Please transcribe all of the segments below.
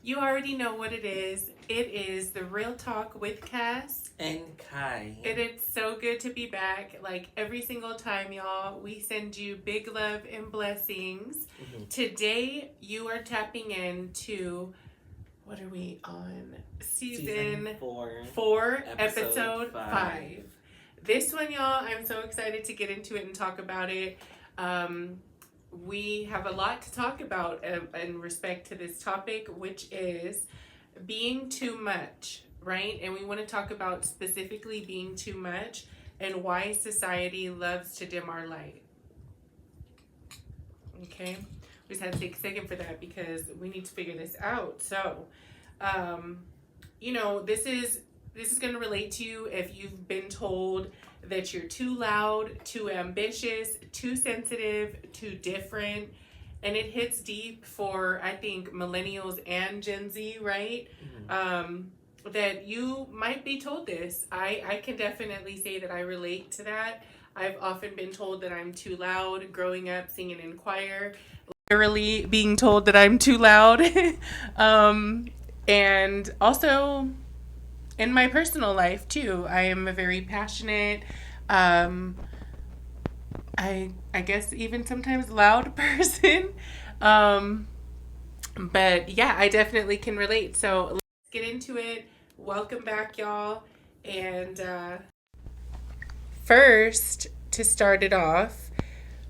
You already know what it is. It is the Real Talk with Kas. And Kai. And it's so good to be back. Like every single time, y'all, we send you big love and blessings. Today, you are tapping into, what are we on? Season 4, episode 5. This one, y'all, I'm so excited to get into it and talk about it. We have a lot to talk about in respect to this topic, which is being too much, right? And we want to talk about specifically being too much and why society loves to dim our light. Okay? We just had to take a second for that because we need to figure this out. So, this is going to relate to you if you've been told that you're too loud, too ambitious, too sensitive, too different. And it hits deep for, I think, millennials and Gen Z, right? That you might be told this. I can definitely say that I relate to that. I've often been told that I'm too loud growing up singing in choir. Literally being told that I'm too loud. And also in my personal life too, I am a very passionate, I guess even sometimes loud person. But yeah, I definitely can relate. So let's get into it. Welcome back, y'all. And first, to start it off,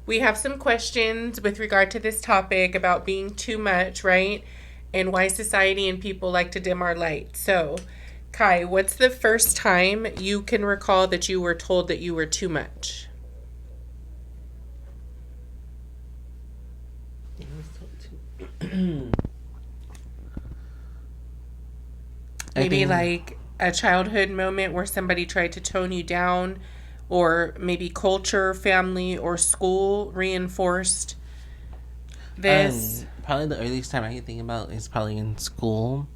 we have some questions with regard to this topic about being too much, right? And why society and people like to dim our light. So, Kai, what's the first time you can recall that you were told that you were too much? Maybe like a childhood moment where somebody tried to tone you down, or maybe culture, family, or school reinforced this. Probably the earliest time I can think about is probably in school.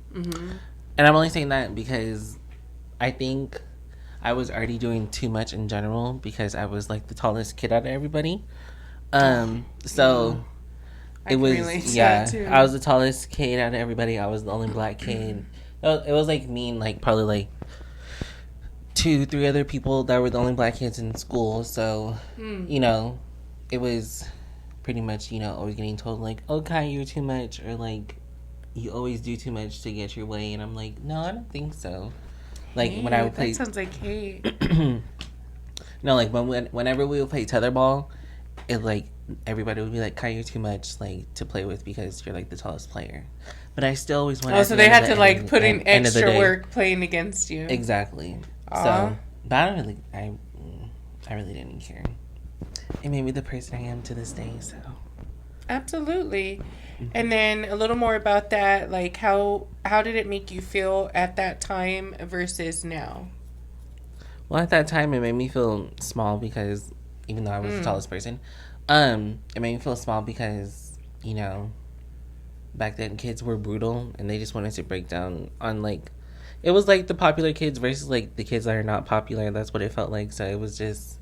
And I'm only saying that because I think I was already doing too much in general because I was like the tallest kid out of everybody. So it was, I was the tallest kid out of everybody. I was the only black kid. It was like me and like probably like 2-3 other people that were the only black kids in school. So, it was pretty much, always getting told like, okay, you're too much, or like, you always do too much to get your way. And I'm like, no, I don't think so. Like when I would play, that sounds like hate. No, like whenever we would play tetherball, it like everybody would be like, Kai, you're too much like to play with because you're like the tallest player. But I still always wanted. Oh, so they had to like put in extra work playing against you. Exactly. So, but I don't really, I really didn't care. It made me the person I am to this day. So, absolutely. And then a little more about that, like how did it make you feel at that time versus now? Well, at that time, it made me feel small because even though I was the tallest person, it made me feel small because back then kids were brutal and they just wanted to break down on like, it was like the popular kids versus like the kids that are not popular. That's what it felt like. So it was just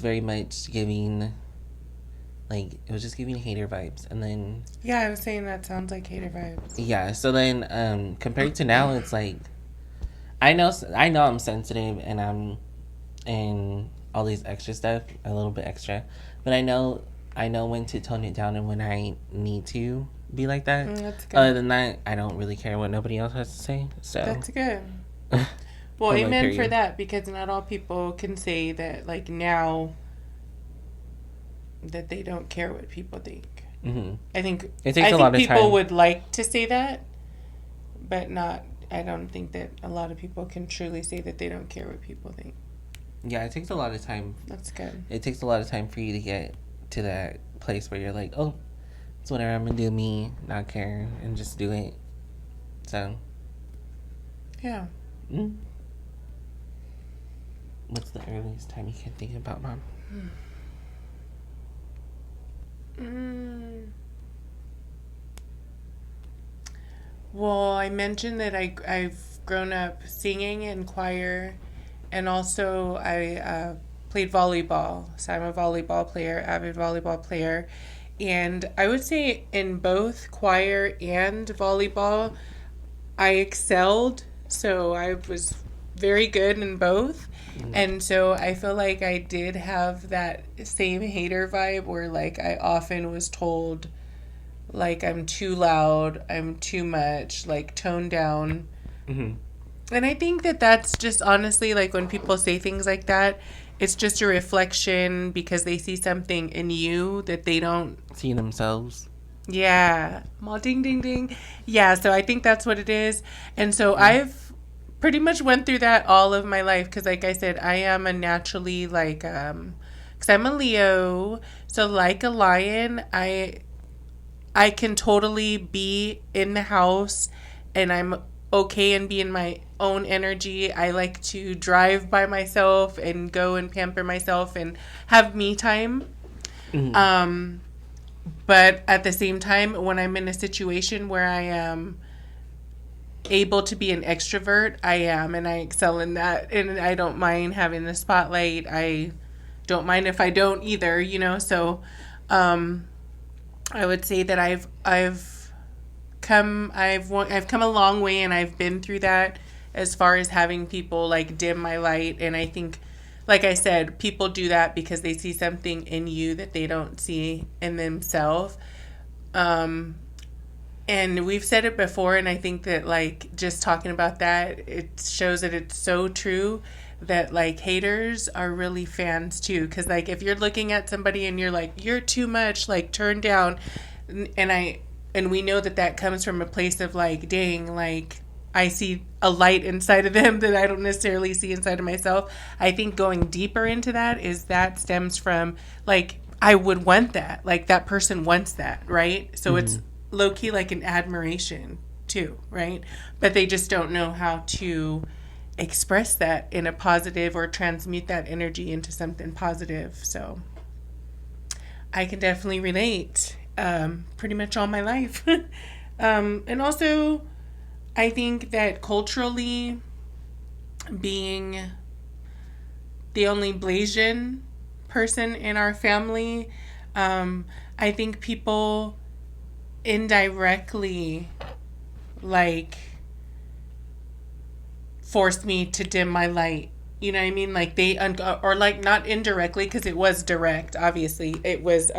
very much giving, like, it was just giving hater vibes. And then, yeah, I was saying that sounds like hater vibes. Yeah. So then, compared to now, it's like, I know I'm sensitive and all these extra stuff, a little bit extra, but I know when to tone it down and when I need to be like that. That's good. Other than that, I don't really care what nobody else has to say. So that's good. Well, amen for that, because not all people can say that like now that they don't care what people think. I think it takes a lot of people time. would like to say that, but not. I don't think that a lot of people can truly say that they don't care what people think. Yeah, it takes a lot of time. That's good. It takes a lot of time for you to get to that place where you're like, oh, it's whatever, I'm gonna do me, not care, and just do it. So, yeah. What's the earliest time you can think about, Mom? Well, I mentioned that I've grown up singing in choir, and also I played volleyball. So I'm a volleyball player, avid volleyball player. And I would say in both choir and volleyball, I excelled. So I was very good in both. And so I feel like I did have that same hater vibe where like I often was told like I'm too loud, I'm too much, like tone down. Mm-hmm. And I think that that's just honestly like when people say things like that, it's just a reflection because they see something in you that they don't See themselves. Yeah. Well, ding, ding, ding. Yeah, so I think that's what it is. And so I've pretty much went through that all of my life because, like I said, I am a naturally, like, because I'm a Leo. So, like a lion, I can totally be in the house and I'm okay and be in my own energy. I like to drive by myself and go and pamper myself and have me time. Mm-hmm. But at the same time, when I'm in a situation where I am able to be an extrovert, I am, and I excel in that. And I don't mind having the spotlight. I don't mind if I don't either, you know. So, I would say that I've come I've come a long way, and I've been through that as far as having people like dim my light. And I think, like I said, people do that because they see something in you that they don't see in themselves. And we've said it before, and I think that like just talking about that, it shows that it's so true that like haters are really fans too. Because like if you're looking at somebody and you're like you're too much, like turn down, and we know that that comes from a place of like dang, like I see a light inside of them that I don't necessarily see inside of myself. I think going deeper into that is that stems from like I would want that, like that person wants that, right? So it's low key like an admiration too, right? But they just don't know how to express that in a positive or transmute that energy into something positive. So I can definitely relate pretty much all my life. And also, I think that culturally, being the only Blasian person in our family, I think people indirectly like forced me to dim my light. You know what I mean? Like they or like not indirectly because it was direct. Obviously, it was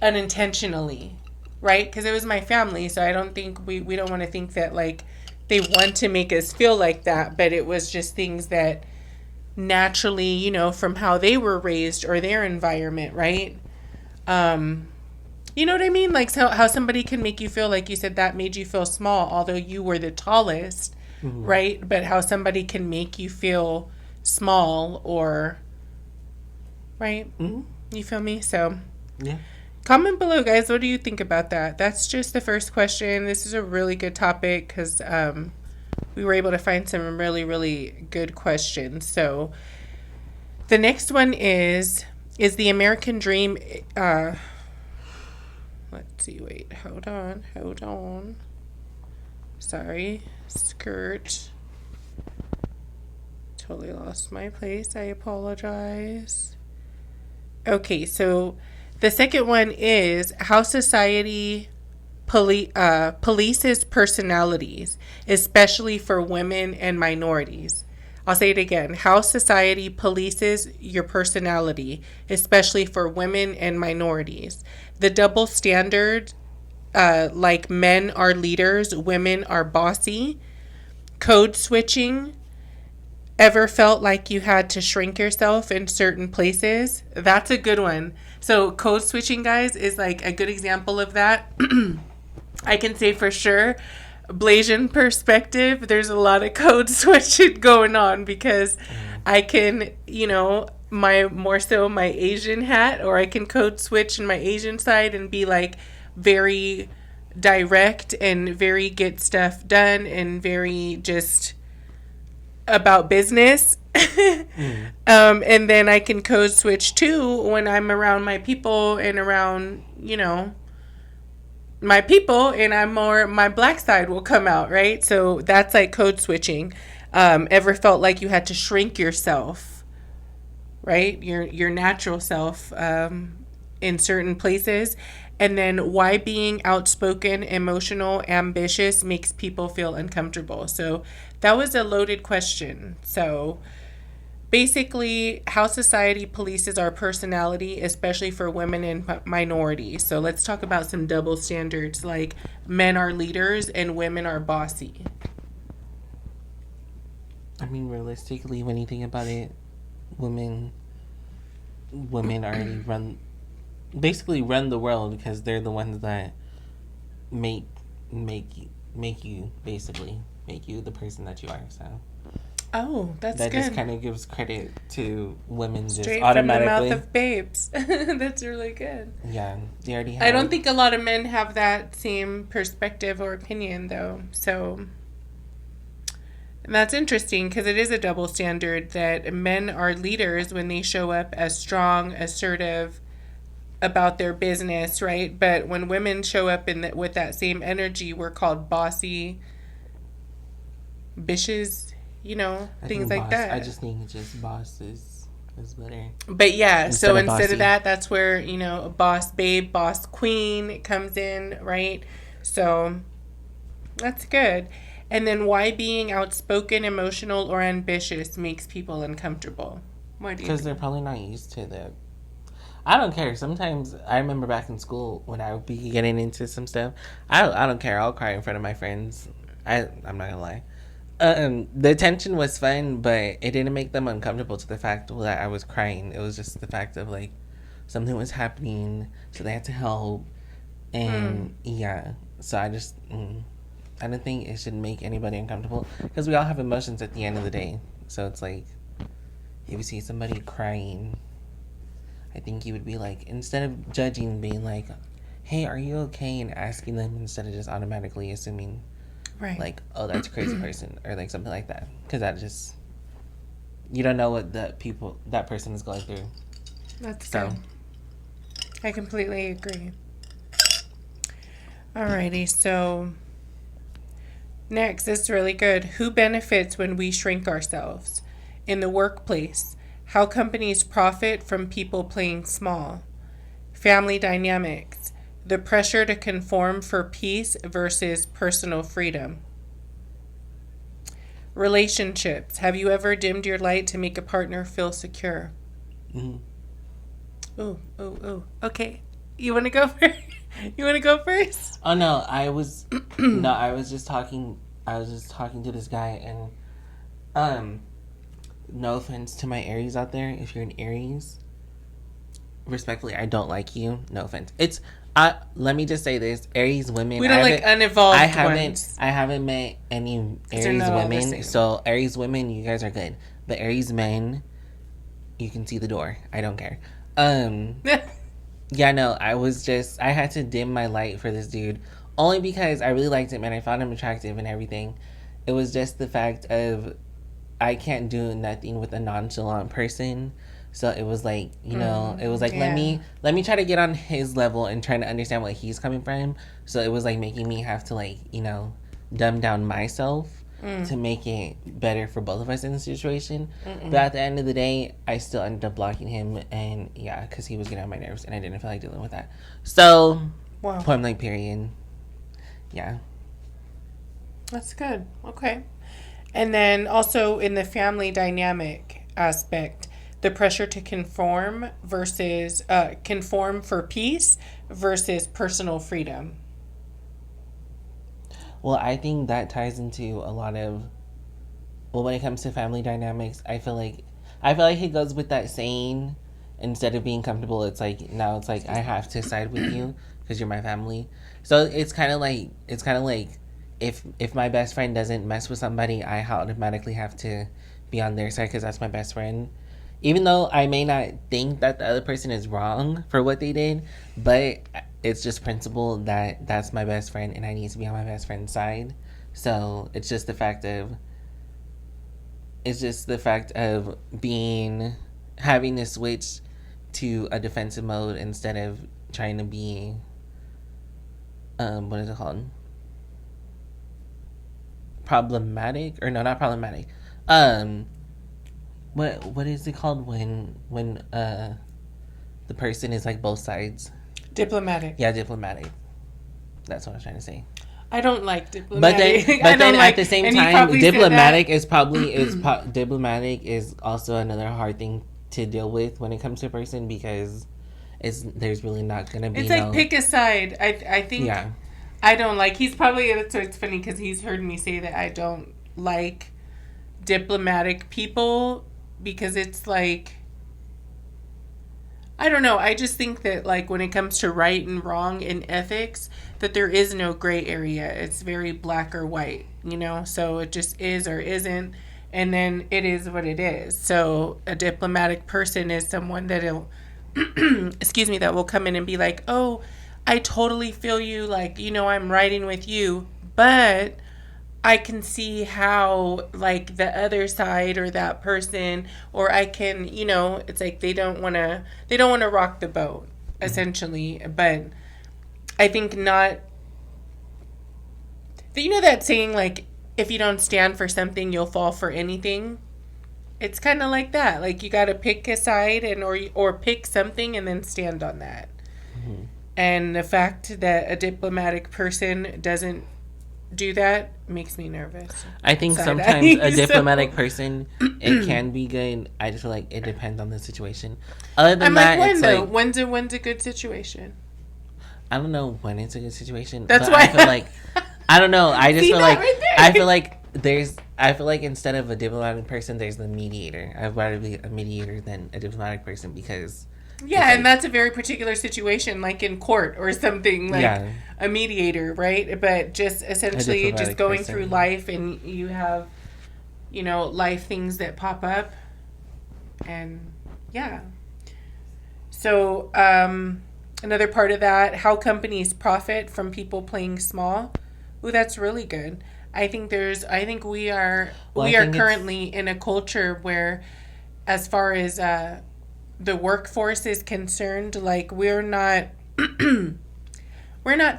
unintentionally, right? Because it was my family, so I don't think we don't want to think that like they want to make us feel like that, but it was just things that naturally, you know, from how they were raised or their environment, right? You know what I mean? Like so, how somebody can make you feel like you said that made you feel small, although you were the tallest, right? But how somebody can make you feel small or, right? You feel me? So, Yeah. comment below, guys. What do you think about that? That's just the first question. This is a really good topic because we were able to find some really, really good questions. So, the next one is the American dream... let's see, wait, hold on. Sorry, skirt. Totally lost my place. I apologize. Okay, so the second one is how society polices personalities, especially for women and minorities. I'll say it again. How society polices your personality, especially for women and minorities. The double standard, like men are leaders, women are bossy. Code switching. Ever felt like you had to shrink yourself in certain places? That's a good one. So code switching, guys, is like a good example of that. I can say for sure, Blasian perspective, there's a lot of code switching going on because I can, you know, more so my Asian hat, or I can code switch in my Asian side and be like very direct and very get stuff done and very just about business. And then I can code switch too when I'm around my people and around, you know, my people, and I'm more, my black side will come out, right? So that's like code switching. Ever felt like you had to shrink yourself, right? Your natural self, in certain places. And then why being outspoken, emotional, ambitious makes people feel uncomfortable. So that was a loaded question. So basically, how society polices our personality, especially for women and minorities. So let's talk about some double standards, like men are leaders and women are bossy. I mean, realistically, when you think about it, women already basically run the world because they're the ones that make you basically make you the person that you are. So Oh, that's that good. just kind of gives credit to women Straight just from the mouth automatically. of babes. That's really good. Yeah, they already have. I don't think a lot of men have that same perspective or opinion, though. So that's interesting because it is a double standard that men are leaders when they show up as strong, assertive about their business, right? But when women show up with that same energy, we're called bossy, bitches, things like boss, that. I just think just boss is better. But yeah, so instead bossy. of that, that's where, a boss babe, boss queen comes in, right? So that's good. And then why being outspoken, emotional, or ambitious makes people uncomfortable? Why do you Because they're think? probably not used to that. I don't care. Sometimes I remember back in school when I would be getting into some stuff. I don't care. I'll cry in front of my friends. I'm not gonna lie. The tension was fun, but it didn't make them uncomfortable to the fact that I was crying. It was just the fact of like something was happening, so they had to help, and yeah. So I don't think it should make anybody uncomfortable because we all have emotions at the end of the day. So it's like if you see somebody crying, I think you would be like, instead of judging, being like, "Hey, are you okay?" and asking them instead of just automatically assuming. Right. Like, oh, that's a crazy person, or like something like that, because that just you don't know what that person is going through. That's good. I completely agree. Alrighty, so next, it's really good. Who benefits when we shrink ourselves? In the workplace, how companies profit from people playing small. Family dynamics, the pressure to conform for peace versus personal freedom. Relationships, have you ever dimmed your light to make a partner feel secure? Mm-hmm. Ooh. Okay. You want to go first? You want to go first? Oh no, I was no, I was just talking to this guy, and no offense to my Aries out there, if you're an Aries, respectfully, I don't like you. No offense. Let me just say this: Aries women. We don't like unevolved ones. I haven't met any Aries women. So Aries women, you guys are good. But Aries men, you can see the door. I don't care. Yeah, no. I had to dim my light for this dude only because I really liked him and I found him attractive and everything. It was just the fact of I can't do nothing with a nonchalant person. So it was like, it was like, let me try to get on his level and trying to understand what he's coming from. So it was like making me have to like, dumb down myself to make it better for both of us in the situation. But at the end of the day, I still ended up blocking him, and yeah, because he was getting on my nerves and I didn't feel like dealing with that. So, point blank period. Yeah. That's good. Okay. And then also in the family dynamic aspect, the pressure to conform versus conform for peace versus personal freedom. Well, I think that ties into a lot of, when it comes to family dynamics, I feel like it goes with that saying, instead of being comfortable, it's like I have to side with you because you're my family. So it's kind of like if my best friend doesn't mess with somebody, I automatically have to be on their side because that's my best friend. Even though I may not think that the other person is wrong for what they did, but it's just principle that that's my best friend and I need to be on my best friend's side. So it's just the fact of having to switch to a defensive mode instead of trying to be what is it called? Problematic, or no, not problematic. What is it called when the person is like both sides. Diplomatic. Yeah, diplomatic. That's what I was trying to say. I don't like diplomatic. But then at the same time, diplomatic diplomatic is also another hard thing to deal with when it comes to a person, because there's really not gonna be. It's like pick a side. I think. Yeah. I don't like. He's probably. So it's funny because he's heard me say that I don't like diplomatic people, because it's like, I don't know. I just think that, like, when it comes to right and wrong in ethics, that there is no gray area. It's very black or white, you know? So it just is or isn't, and then it is what it is. So a diplomatic person is someone that'll, excuse me, that will come in and be like, oh, I totally feel you, like, you know, I'm riding with you, but I can see how, like, the other side or that person, or I can, you know, it's like they don't want to rock the boat, essentially. But I think not, you know that saying, like, if you don't stand for something, you'll fall for anything. It's kind of like that. Like, you got to pick a side or pick something and then stand on that. Mm-hmm. And the fact that a diplomatic person doesn't do that makes me nervous. I think sometimes a diplomatic person, it can be good. I just feel like it depends on the situation. Other than when's a good situation? I don't know when it's a good situation. That's why I feel like I don't know. I just feel like I feel like instead of a diplomatic person, there's the mediator. I'd rather be a mediator than a diplomatic person, because and that's a very particular situation, like in court or something, like a mediator, right? But just essentially just going through life, and you have, you know, life things that pop up, and So another part of that, how companies profit from people playing small. Ooh, that's really good. I think we are currently in a culture where, as far as the workforce is concerned, like, we're not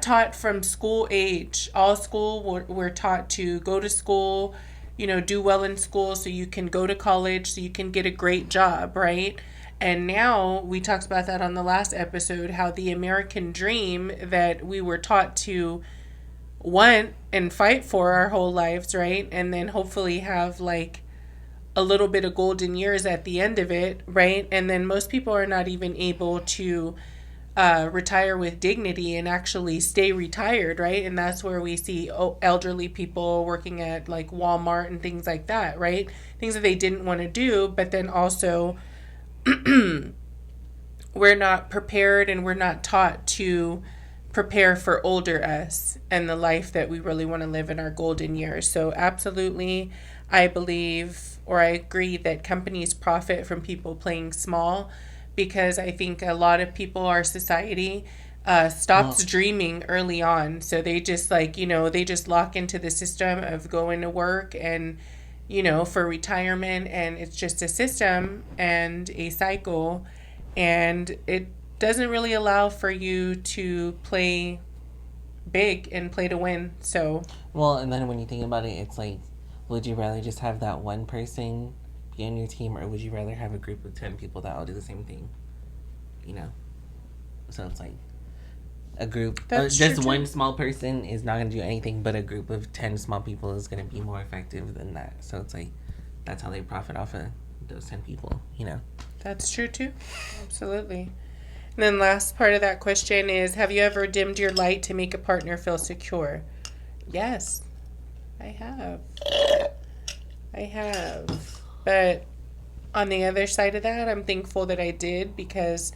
taught from school age. All school, we're taught to go to school, you know, do well in school so you can go to college, so you can get a great job, right? And now, we talked about that on the last episode, how the American dream that we were taught to want and fight for our whole lives, right? And then hopefully have, like, a little bit of golden years at the end of it, right? And then most people are not even able to retire with dignity and actually stay retired, right? And that's where we see elderly people working at, like, Walmart and things like that, right? Things that they didn't want to do, but then also we're not prepared and we're not taught to prepare for older us and the life that we really want to live in our golden years. So absolutely, I believe, or I agree, that companies profit from people playing small, because I think a lot of people, our society, stops dreaming early on. So they just, like, you know, they just lock into the system of going to work and, you know, for retirement, and it's just a system and a cycle, and it doesn't really allow for you to play big and play to win. So, well, and then when you think about it, it's like, would you rather just have that one person be on your team, or would you rather have a group of 10 people that all do the same thing? You know? So it's like a group, just one small person is not going to do anything, but a group of 10 small people is going to be more effective than that. So it's like, that's how they profit off of those 10 people, you know? That's true too. Absolutely. And then last part of that question is, have you ever dimmed your light to make a partner feel secure? Yes, I have. But on the other side of that, I'm thankful that I did, because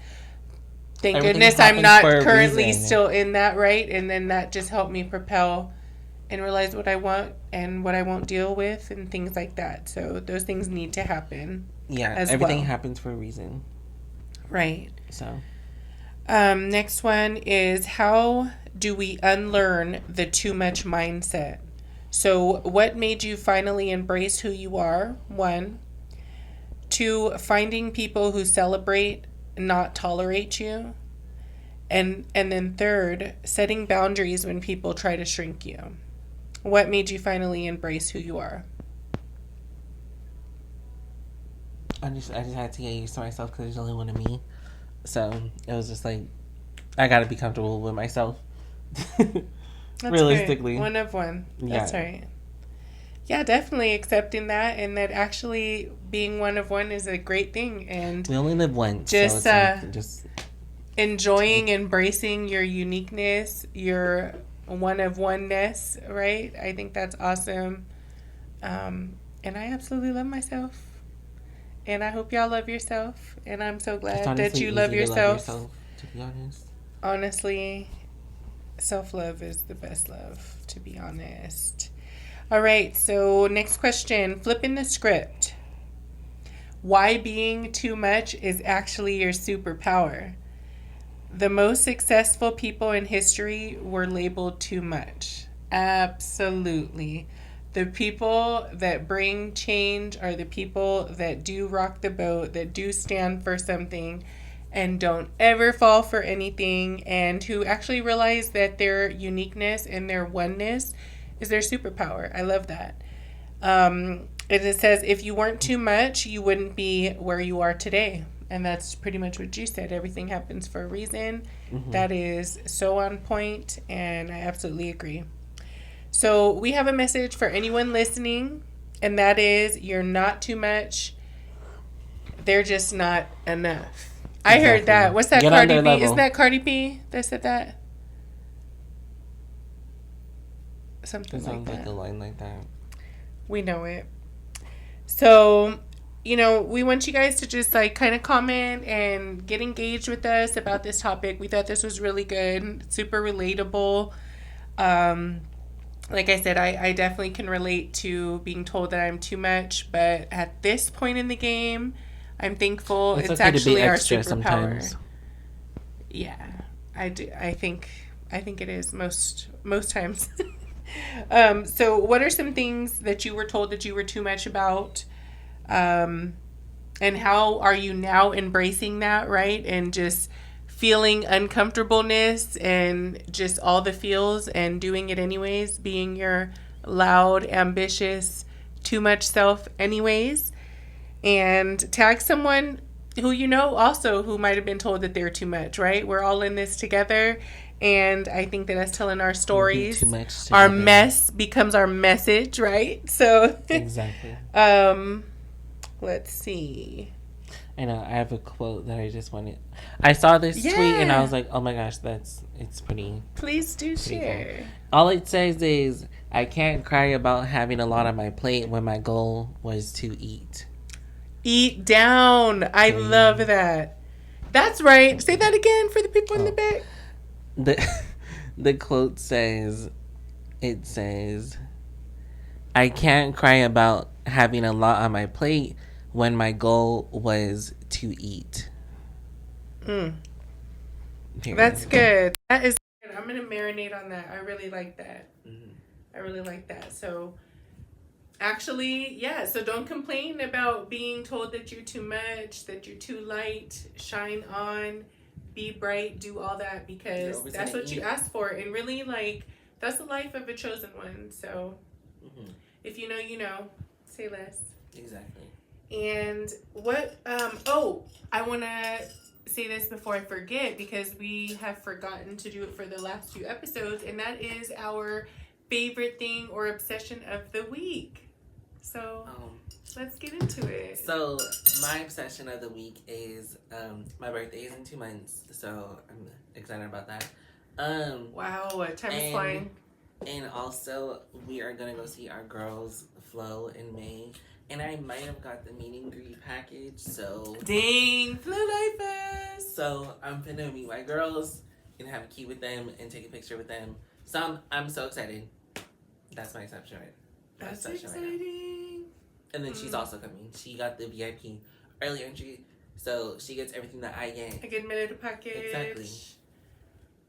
thank goodness I'm not currently still in that, right? And then that just helped me propel and realize what I want and what I won't deal with and things like that. So those things need to happen. Yeah, everything happens for a reason. Right. So. Next one is, how do we unlearn the too much mindset? So what made you finally embrace who you are? 1. 2, finding people who celebrate, not tolerate you. And then 3rd, setting boundaries when people try to shrink you. What made you finally embrace who you are? I just had to get used to myself, because there's only one of me. So it was just like, I gotta be comfortable with myself. That's Realistically. great. One of one. That's right. Yeah, definitely accepting that, and that actually being one of one is a great thing. And we only live once, just, so it's like, just enjoying, embracing your uniqueness, your one of oneness, right? I think that's awesome. And I absolutely love myself. And I hope y'all love yourself. And I'm so glad that you love yourself. To be honest. Honestly, self-love is the best love, to be honest. All right, so next question. Flipping the script. Why being too much is actually your superpower. The most successful people in history were labeled too much. Absolutely. The people that bring change are the people that do rock the boat, that do stand for something and don't ever fall for anything, and who actually realize that their uniqueness and their oneness is their superpower. I love that. It says, if you weren't too much, you wouldn't be where you are today. And that's pretty much what you said. Everything happens for a reason. Mm-hmm. That is so on point, and I absolutely agree. So we have a message for anyone listening, and that is, you're not too much. They're just not enough. Exactly. I heard that. What's that? Cardi B? Isn't that Cardi B that said that? Something like that. Sounds like a line like that. We know it. So, we want you guys to just like kind of comment and get engaged with us about this topic. We thought this was really good, super relatable. Like I said, I definitely can relate to being told that I'm too much, but at this point in the game, I'm thankful it's okay actually our superpower. Sometimes. Yeah, I do. I think it is most times. So what are some things that you were told that you were too much about? And how are you now embracing that, right? And just feeling uncomfortableness and just all the feels and doing it anyways, being your loud, ambitious, too much self anyways. And tag someone who also who might have been told that they're too much, right? We're all in this together. And I think that us telling our stories, our mess becomes our message, right? So exactly. Let's see. I know, I have a quote that I just wanted. I saw this tweet and I was like, oh my gosh, it's pretty. Please do share. Cool. All it says is, I can't cry about having a lot on my plate when my goal was to eat. Eat down. I love that. That's right. Say that again for the people in the back. The quote says, I can't cry about having a lot on my plate when my goal was to eat. That's good. That is good. I'm going to marinate on that. I really like that. Mm-hmm. I really like that. So actually, so don't complain about being told that you're too much, that you're too light. Shine on, be bright, do all that, because that's what you asked for. And really, that's the life of a chosen one. So if you know, say less. Exactly. And what, I want to say this before I forget, because we have forgotten to do it for the last few episodes, and that is our favorite thing or obsession of the week. So let's get into it. So my obsession of the week is my birthday is in 2 months, so I'm excited about that. Wow, time is flying. And also, we are gonna go see our girls Flo in May. And I might have got the meet and greet package, so... Dang, Flo Lifers! So, I'm finna meet my girls and have a key with them and take a picture with them. So, I'm so excited. That's my exception, right? That's exciting. Right, and then she's also coming. She got the VIP early entry, so she gets everything that I get. I get admitted to package. Exactly.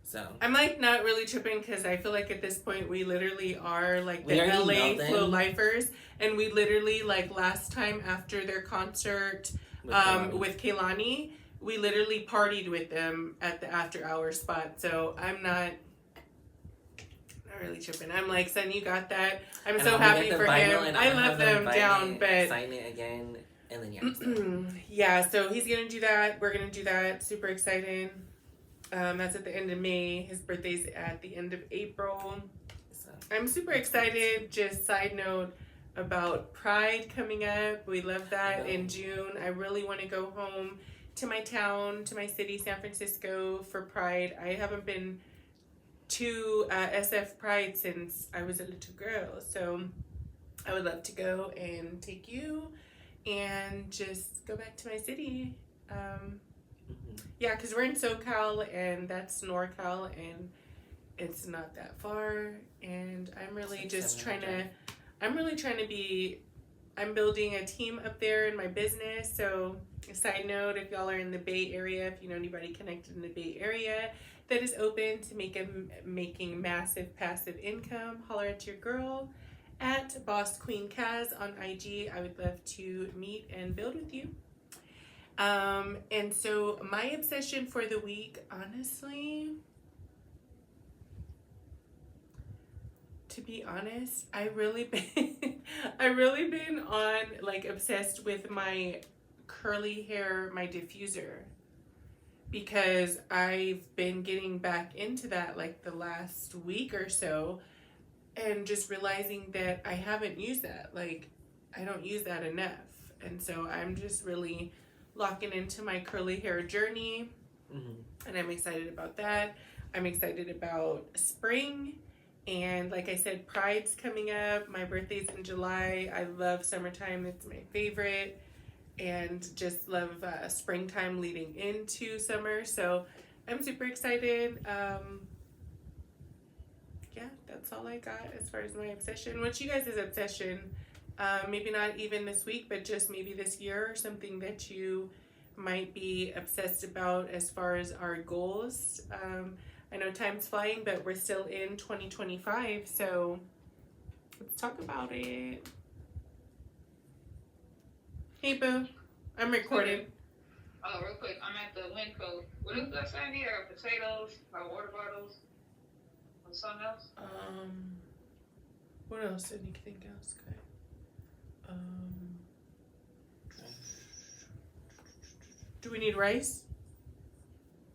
So I'm not really tripping, because I feel like at this point we literally are the LA Flo Lifers, and we literally last time after their concert with Kehlani, we literally partied with them at the after hours spot. So I'm not really tripping. I'm son, you got that. I'm so happy for him. I love them down, but sign it again And then so. Yeah, so he's gonna do that. We're gonna do that. Super excited. That's at the end of May. His birthday's at the end of April. So, I'm super excited. Just side note about Pride coming up. We love that in June. I really want to go home to my town, to my city, San Francisco, for Pride. I haven't been to SF Pride since I was a little girl, so I would love to go and take you and just go back to my city. Yeah, because we're in SoCal and that's NorCal, and it's not that far, and I'm really just trying to be, I'm building a team up there in my business. So a side note, if y'all are in the Bay Area, if you know anybody connected in the Bay Area that is open to making massive passive income, holler at your girl at Boss Queen Kas on IG. I would love to meet and build with you. And so my obsession for the week, honestly, to be honest, I really been on like obsessed with my curly hair, my diffuser, because I've been getting back into that like the last week or so, and just realizing that I haven't used that. Like, I don't use that enough. And so I'm just really locking into my curly hair journey. And I'm excited about that. I'm excited about spring. And like I said, Pride's coming up. My birthday's in July. I love summertime. It's my favorite. And just love springtime leading into summer. So I'm super excited. Yeah, that's all I got as far as my obsession. What's you guys' obsession? Maybe not even this week, but just maybe this year, or something that you might be obsessed about as far as our goals. I know time's flying, but we're still in 2025, so let's talk about it. Hey, boo. I'm recording. Oh, real quick, I'm at the Winco. What else I need are potatoes, my water bottles, and something else. What else? Anything else? Okay. Do we need rice?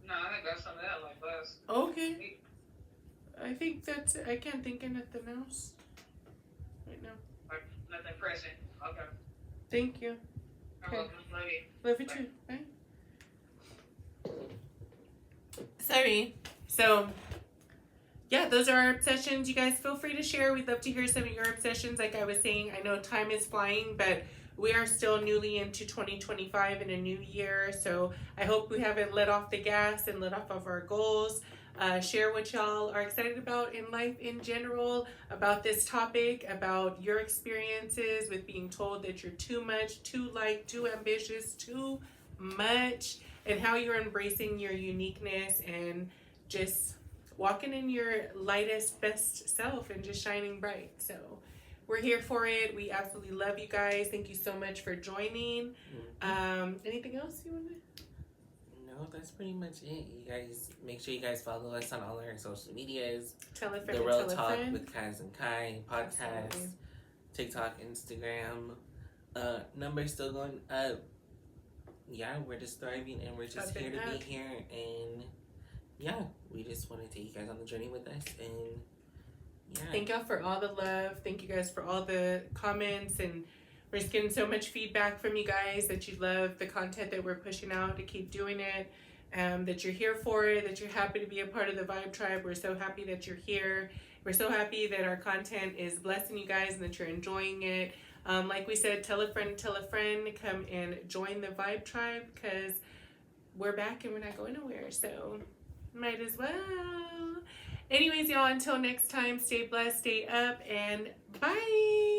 No, I got some of that like last. Okay. I think that's it. I can't think of nothing else right now. Like, nothing pressing. Okay. Thank you. You're welcome. Love you. Love you too. Bye. Sorry. So, yeah, those are our obsessions. You guys feel free to share. We'd love to hear some of your obsessions. Like I was saying, I know time is flying, but we are still newly into 2025 in a new year. So I hope we haven't let off the gas and let off of our goals. Share what y'all are excited about in life in general, about this topic, about your experiences with being told that you're too much, too light, too ambitious, too much, and how you're embracing your uniqueness and just walking in your lightest, best self and just shining bright. So we're here for it. We absolutely love you guys. Thank you so much for joining. Anything else you want to? No, that's pretty much it. You guys, make sure you guys follow us on all our social medias. Tell a friend. The Real Talk with Kas and Kai podcast, absolutely. TikTok, Instagram. Numbers still going up. Yeah, we're just thriving, and we're just here to be here. And yeah, we just want to take you guys on the journey with us. And yeah, thank y'all for all the love. Thank you guys for all the comments, and we're just getting so much feedback from you guys that you love the content that we're pushing out, to keep doing it, that you're here for it, that you're happy to be a part of the Vibe Tribe. We're so happy that you're here. We're so happy that our content is blessing you guys and that you're enjoying it. Like we said, tell a friend, come and join the Vibe Tribe, because we're back and we're not going nowhere, so might as well. Anyways, y'all, until next time, stay blessed, stay up, and bye.